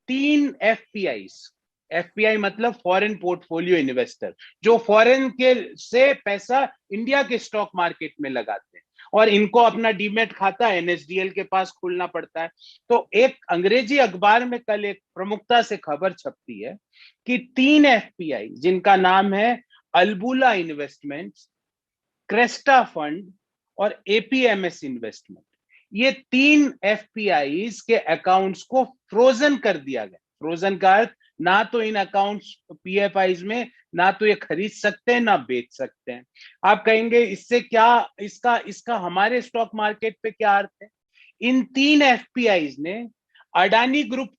3 FPI, FPI मतलब foreign portfolio investor, जो foreign के से पैसा इंडिया के स्टॉक मार्केट में लगाते हैं, और इनको अपना डीमेट खाता एनएसडीएल के पास खोलना पड़ता है। तो एक अंग्रेजी अखबार में कल एक प्रमुखता से खबर छपती है कि 3 एफपीआई, जिनका नाम है अल्बुला इन्वेस्टमेंट्स, क्रेस्टा फंड और एपीएमएस इन्वेस्टमेंट, ये 3 एफपीआई के अकाउंट्स को फ्रोजन कर दिया गया। फ्रोजन का अर्थ, ना तो इन अकाउंट्स पीएफआईज में, ना तो ये खरीद सकते हैं ना बेच सकते हैं। आप कहेंगे इससे क्या, इसका इसका हमारे स्टॉक मार्केट पे क्या अर्थ है? इन 3 एफपीआईज ने अडानी ग्रुप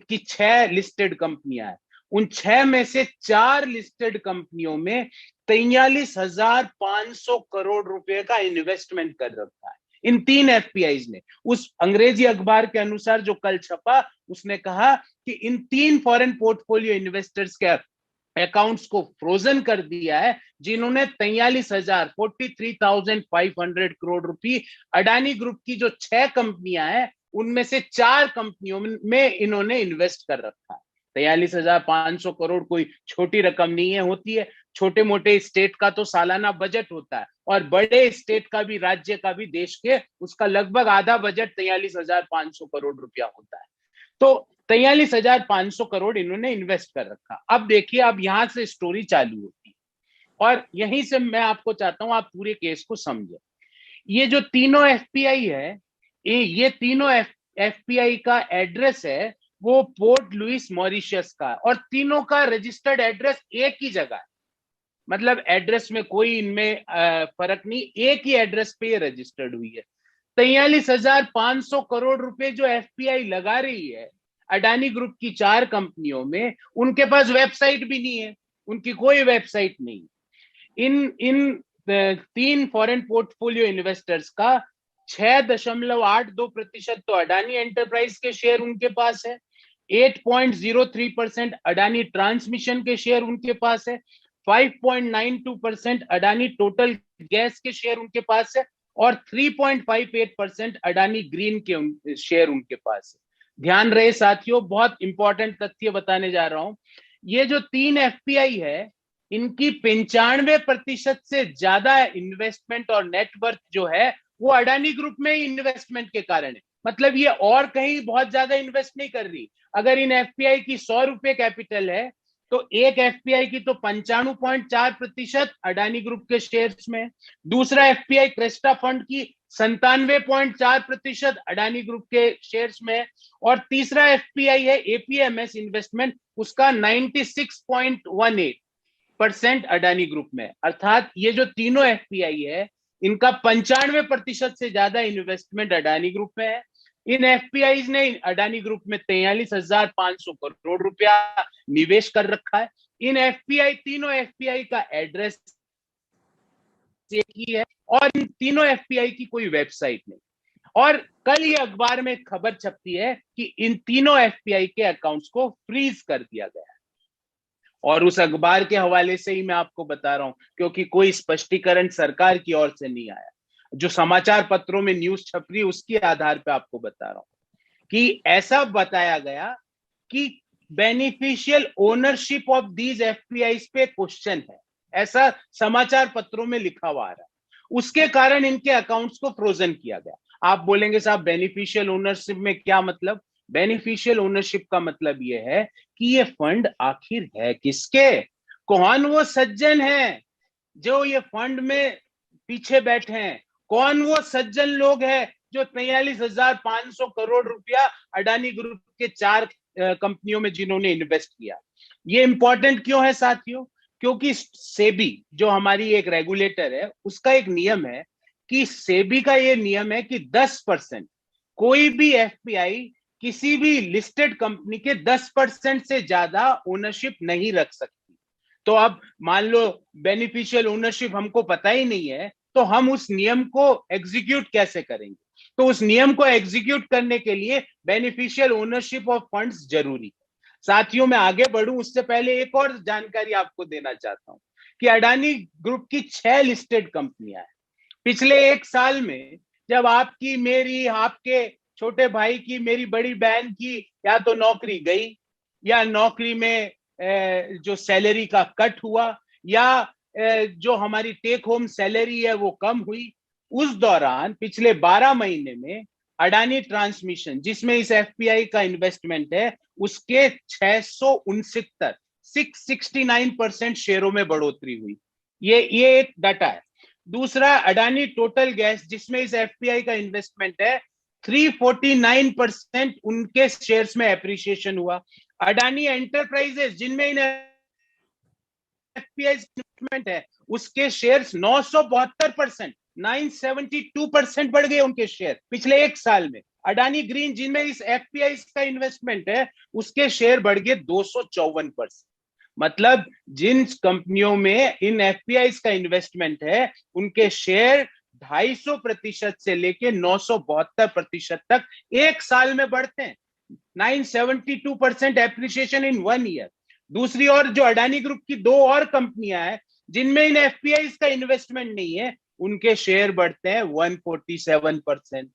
की 6 लिस्टेड कंपनियां हैं, उन 6 में से 4 लिस्टेड कंपनियों में 43,500 करोड़ रुपए का इन्वेस्टमेंट कर रखा है इन 3 एफपीआईज ने। उस अंग्रेजी अखबार के अनुसार जो कल छपा, उसने कहा कि इन 3 फॉरेन पोर्टफोलियो इन्वेस्टर्स के अकाउंट्स को फ्रोजन कर दिया है, जिन्होंने 43,500 करोड़ रुपए अडानी ग्रुप की जो 6 कंपनियां हैं उनमें से 4 कंपनियों में इन्होंने इन्वेस्ट कर रखा है। 43,500 करोड़ कोई छोटी रकम नहीं है, होती है। छोटे मोटे स्टेट का तो सालाना बजट होता है, और बड़े स्टेट का भी, राज्य का भी, देश के, उसका लगभग आधा बजट 43,500 करोड़ रुपया होता है। तो 43,500 करोड़ इन्होंने इन्वेस्ट कर रखा। अब देखिए, अब यहां से स्टोरी चालू होती है, और यहीं से मैं आपको चाहता हूं आप पूरे केस को समझे। ये जो तीनों एफपीआई है, ये तीनों एफपीआई का एड्रेस है वो पोर्ट लुइस मॉरिशस का, और तीनों का रजिस्टर्ड एड्रेस एक ही जगह है। मतलब एड्रेस में कोई इनमें फर्क नहीं, एक ही एड्रेस पे ये रजिस्टर्ड हुई है। 43,500 करोड़ रुपए जो एफपीआई लगा रही है अडानी ग्रुप की 4 कंपनियों में, उनके पास वेबसाइट भी नहीं है, उनकी कोई वेबसाइट नहीं। इन इन 3 फॉरेन पोर्टफोलियो इन्वेस्टर्स का 6.82% तो अडानी एंटरप्राइज के शेयर उनके पास है, 8.03% अडानी ट्रांसमिशन के शेयर उनके पास है, 5.92% अडानी टोटल गैस के शेयर उनके पास है, और 3.58% अडानी ग्रीन के शेयर उनके पास है। ध्यान रहे साथियों, बहुत इंपॉर्टेंट तथ्य बताने जा रहा हूं। ये जो 3 एफपीआई है, इनकी 95% से ज्यादा इन्वेस्टमेंट और नेटवर्थ जो है वो अडानी ग्रुप में ही इन्वेस्टमेंट के कारण है। मतलब ये और कहीं बहुत ज्यादा इन्वेस्ट नहीं कर रही। अगर इन एफपीआई की 100 रुपए कैपिटल है, तो एक एफपीआई की तो 95.4% अडानी ग्रुप के शेयर्स में, दूसरा एफपीआई क्रेस्टा फंड की 97.4% अडानी ग्रुप के शेयर्स में, और तीसरा एफपीआई है एपीएमएस इन्वेस्टमेंट, उसका 96.18% अडानी ग्रुप में। अर्थात ये जो तीनों एफपीआई है, इनका 95% से ज्यादा इन्वेस्टमेंट अडानी ग्रुप में है। इन एफपीआई ने अडानी ग्रुप में 43,500 करोड़ रुपया निवेश कर रखा है। इन एफपीआई, तीनों एफपीआई का एड्रेस एक ही है, और इन तीनों एफपीआई की कोई वेबसाइट नहीं। और कल ये अखबार में खबर छपती है कि इन तीनों एफपीआई के अकाउंट्स को फ्रीज कर दिया गया है। और उस अखबार के हवाले से ही मैं आपको बता रहा हूं, क्योंकि कोई स्पष्टीकरण सरकार की ओर से नहीं आया। जो समाचार पत्रों में न्यूज छप रही है उसके आधार पर आपको बता रहा हूं कि ऐसा बताया गया कि beneficial ownership of these FPI पे क्वेश्चन है, ऐसा समाचार पत्रों में लिखा हुआ आ रहा है। उसके कारण इनके अकाउंट्स को फ्रोजन किया गया। आप बोलेंगे साहब बेनिफिशियल ओनरशिप में क्या मतलब? बेनिफिशियल ओनरशिप का मतलब यह है कि ये फंड आखिर है किसके, कौन वो सज्जन है जो ये फंड में पीछे बैठे हैं, कौन वो सज्जन लोग हैं जो 43,500 करोड़ रुपया अडानी ग्रुप के 4 कंपनियों में जिन्होंने इन्वेस्ट किया। ये इंपॉर्टेंट क्यों है साथियों? क्योंकि सेबी जो हमारी एक रेगुलेटर है, उसका एक नियम है कि सेबी का ये नियम है कि 10%, कोई भी एफपीआई किसी भी लिस्टेड कंपनी के 10% से ज्यादा ओनरशिप नहीं रख सकती। तो अब मान लो बेनिफिशियल ओनरशिप हमको पता ही नहीं है, तो हम उस नियम को एग्जीक्यूट कैसे करेंगे? तो उस नियम को एग्जीक्यूट करने के लिए बेनिफिशियल ओनरशिप ऑफ फंड्स जरूरी है। साथियों, मैं आगे बढ़ूं उससे पहले एक और जानकारी आपको देना चाहता हूं कि अडानी ग्रुप की 6 लिस्टेड कंपनियां हैं। पिछले 1 साल में जब आपकी, मेरी, आपके छोटे भाई की, मेरी बड़ी बहन की या तो नौकरी गई, या नौकरी में जो सैलरी का कट हुआ, या जो हमारी टेक होम सैलरी है वो कम हुई। उस दौरान पिछले 12 महीने में अडानी ट्रांसमिशन, जिसमें इस एफपीआई का इन्वेस्टमेंट है, उसके 669% शेयरों में बढ़ोतरी हुई। ये एक डाटा है। दूसरा, अडानी टोटल गैस, जिसमें इस एफपीआई का इन्वेस्टमेंट है, 349% उनके शेयर्स में एप्रिसिएशन हुआ। अडानी एंटरप्राइजेस, जिनमें इन एफपीआई इन्वेस्टमेंट है, उसके शेयर्स 972%, 972% बढ़ गए उनके शेयर पिछले एक साल में। अडानी ग्रीन, जिनमें इस एफपीआई का इन्वेस्टमेंट है, उसके शेयर बढ़ गए 254%। मतलब जिन कंपनियों में इन एफपीआई का इन्वेस्टमेंट है, उनके शेयर 250% से लेके 972% तक एक साल में बढ़ते हैं। 972% एप्रिसिएशन इन 1 ईयर। दूसरी ओर जो अडानी ग्रुप की दो और कंपनियां हैं, जिनमें इन एफपीआई का इन्वेस्टमेंट नहीं है, उनके शेयर बढ़ते हैं 147%।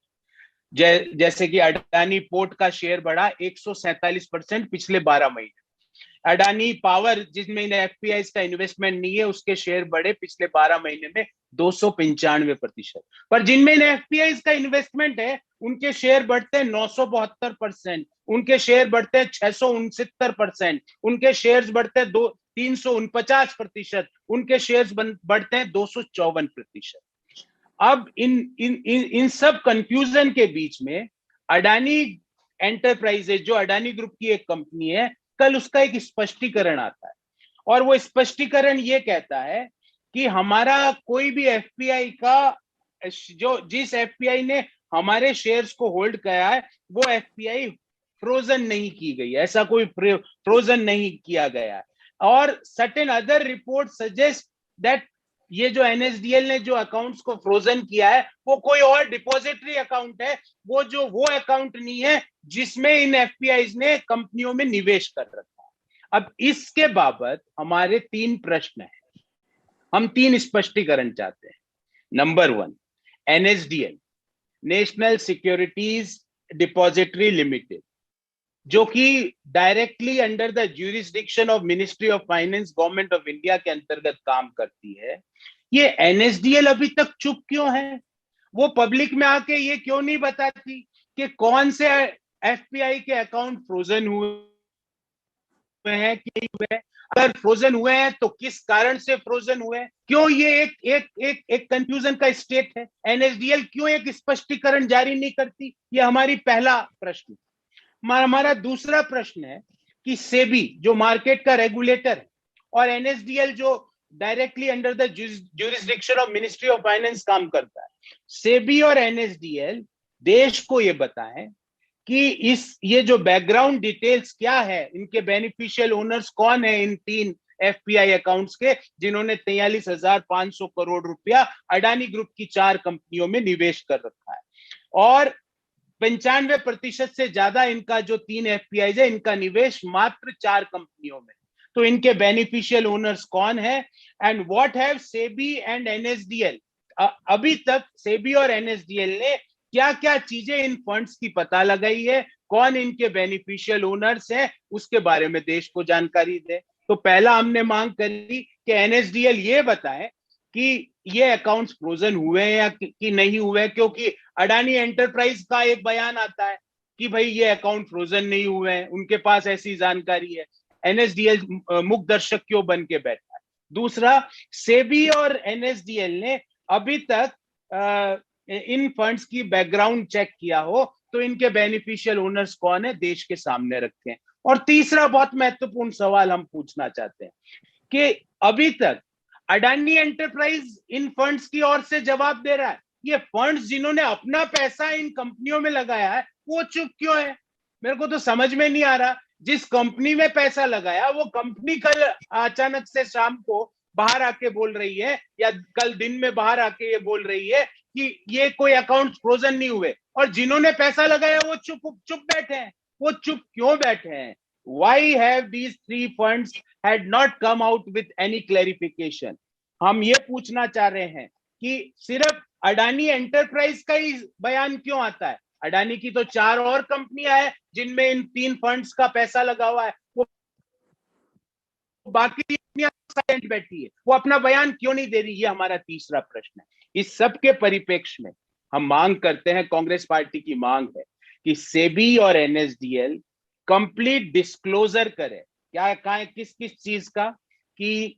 जैसे कि अडानी पोर्ट का शेयर बढ़ा 147% पिछले 12 महीने। अडानी पावर, जिसमें इन एफपीआई का इन्वेस्टमेंट नहीं है, उसके शेयर बढ़े पिछले 12 महीने में 295%। पर जिनमें इन एफपीआई का इन्वेस्टमेंट है, उनके शेयर बढ़ते हैं 972%, उनके शेयर बढ़ते हैं 669%, उनके शेयर्स बढ़ते हैं 349%, उनके शेयर्स बढ़ते हैं 254%। अब इन इन इन इन सब कंफ्यूजन के बीच में अडानी एंटरप्राइजेज, जो अडानी ग्रुप की एक कंपनी है, कल उसका एक स्पष्टीकरण आता है, और वो स्पष्टीकरण ये कहता है कि हमारा कोई भी एफपीआई का, जिस एफपीआई ने हमारे शेयर्स को होल्ड किया है, वो एफपीआई फ्रोजन नहीं की गई, ऐसा कोई फ्रोजन नहीं किया गया है। और certain other report suggest that ये जो एनएसडीएल ने जो अकाउंट्स को फ्रोजन किया है, वो कोई और डिपॉजिटरी अकाउंट है, वो अकाउंट नहीं है जिसमें इन एफपीआई ने कंपनियों में निवेश कर रखा है। अब इसके बाबत हमारे 3 प्रश्न हैं, हम 3 स्पष्टीकरण चाहते हैं। Number 1, NSDL, national securities depository limited, जो कि directly under the jurisdiction of ministry of finance, government of India के अंतर्गत काम करती है, ये एनएसडीएल अभी तक चुप क्यों है? वो पब्लिक में आके ये क्यों नहीं बताती कि कौन से एफपीआई के अकाउंट फ्रोजन हुए हैं कि नहीं हुए? अगर फ्रोजन हुए हैं तो किस कारण से फ्रोजन हुए? क्यों ये एक कंफ्यूजन का स्टेट है? एनएसडीएल क्यों एक स्पष्टीकरण जारी नहीं करती? ये हमारी पहला प्रश्न। हमारा दूसरा प्रश्न है कि सेबी, जो मार्केट का रेगुलेटर है, और एनएसडीएल, जो directly under the jurisdiction of ministry of finance काम करता है, सेबी और एनएसडीएल देश को ये बताएं कि ये जो बैकग्राउंड डिटेल्स क्या है, इनके बेनिफिशियल ओनर्स कौन है इन 3 एफपीआई अकाउंट्स के, जिन्होंने 43,500 करोड़ रुपया अडानी ग्रुप की 4 कंपनियों में निवेश कर रखा है, और 95% से ज्यादा इनका जो 3 एफपीआई है, इनका निवेश मात्र 4 कंपनियों में। तो इनके बेनिफिशियल ओनर्स कौन है, and what have SEBI and NSDL, अभी तक सेबी और एनएसडीएल ने क्या क्या चीजें इन फंड्स की पता लगाई है, कौन इनके बेनिफिशियल ओनर्स हैं, उसके बारे में देश को जानकारी दे। तो पहला हमने मांग करी कि एनएसडीएल ये बताए कि ये अकाउंट्स फ्रोजन हुए हैं या कि नहीं हुए, क्योंकि अडानी एंटरप्राइज का एक बयान आता है कि भाई ये अकाउंट फ्रोजन नहीं हुए हैं, उनके पास ऐसी जानकारी है। एनएसडीएल मुख्य दर्शक क्यों बन के बैठा है? दूसरा, सेबी और एनएसडीएल ने अभी तक इन फंड्स की बैकग्राउंड चेक किया हो तो इनके बेनिफिशियल ओनर्स कौन है, देश के सामने रखे हैं। और तीसरा बहुत महत्वपूर्ण सवाल हम पूछना चाहते हैं कि अभी तक अडानी एंटरप्राइज इन फंड्स की ओर से जवाब दे रहा है, ये फंड्स जिन्होंने अपना पैसा इन कंपनियों में लगाया है, वो चुप क्यों है? मेरे को तो समझ में नहीं आ रहा। जिस कंपनी में पैसा लगाया, वो कंपनी कल अचानक से शाम को बाहर आके बोल रही है, या कल दिन में बाहर आके ये बोल रही है कि ये कोई अकाउंट फ्रोजन नहीं हुए, और जिन्होंने पैसा लगाया वो चुप बैठे हैं। वो चुप क्यों बैठे हैं? Why have these 3 funds had not come out with any clarification? हम ये पूछना चाह रहे हैं कि सिर्फ अडानी एंटरप्राइज का ही बयान क्यों आता है, अडानी की तो 4 और कंपनियां हैं जिनमें इन 3 फंड्स का पैसा लगा हुआ है, वो बाकी कंपनियां साइलेंट बैठी है, वो अपना बयान क्यों नहीं दे रही? ये हमारा तीसरा प्रश्न है। इस सब के परिप्रेक्ष्य में हम मांग करते हैं, कांग्रेस पार्टी की मांग है कि सेबी और एनएसडीएल कंप्लीट डिस्क्लोजर करे। क्या कहा है, किस किस चीज का, कि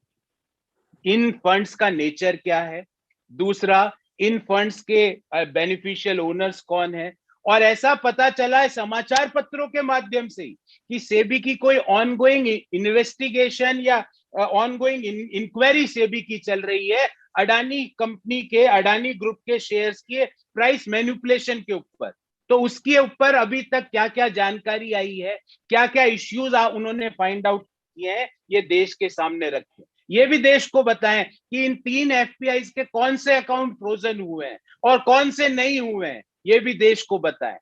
इन फंड्स का नेचर क्या है, दूसरा इन फंड्स के बेनिफिशियल ओनर्स कौन है, और ऐसा पता चला है समाचार पत्रों के माध्यम से ही कि सेबी की कोई ऑनगोइंग इन्वेस्टिगेशन या ऑनगोइंग इंक्वायरी सेबी की चल रही है अडानी कंपनी के, अडानी ग्रुप के शेयर्स के प्राइस मैनिपुलेशन के ऊपर। तो उसके ऊपर अभी तक क्या क्या जानकारी आई है, क्या क्या इश्यूज उन्होंने फाइंड आउट किए हैं, ये देश के सामने रखे। ये भी देश को बताएं कि इन 3 एफपीआई के कौन से अकाउंट फ्रोजन हुए हैं और कौन से नहीं हुए हैं, ये भी देश को बताएं।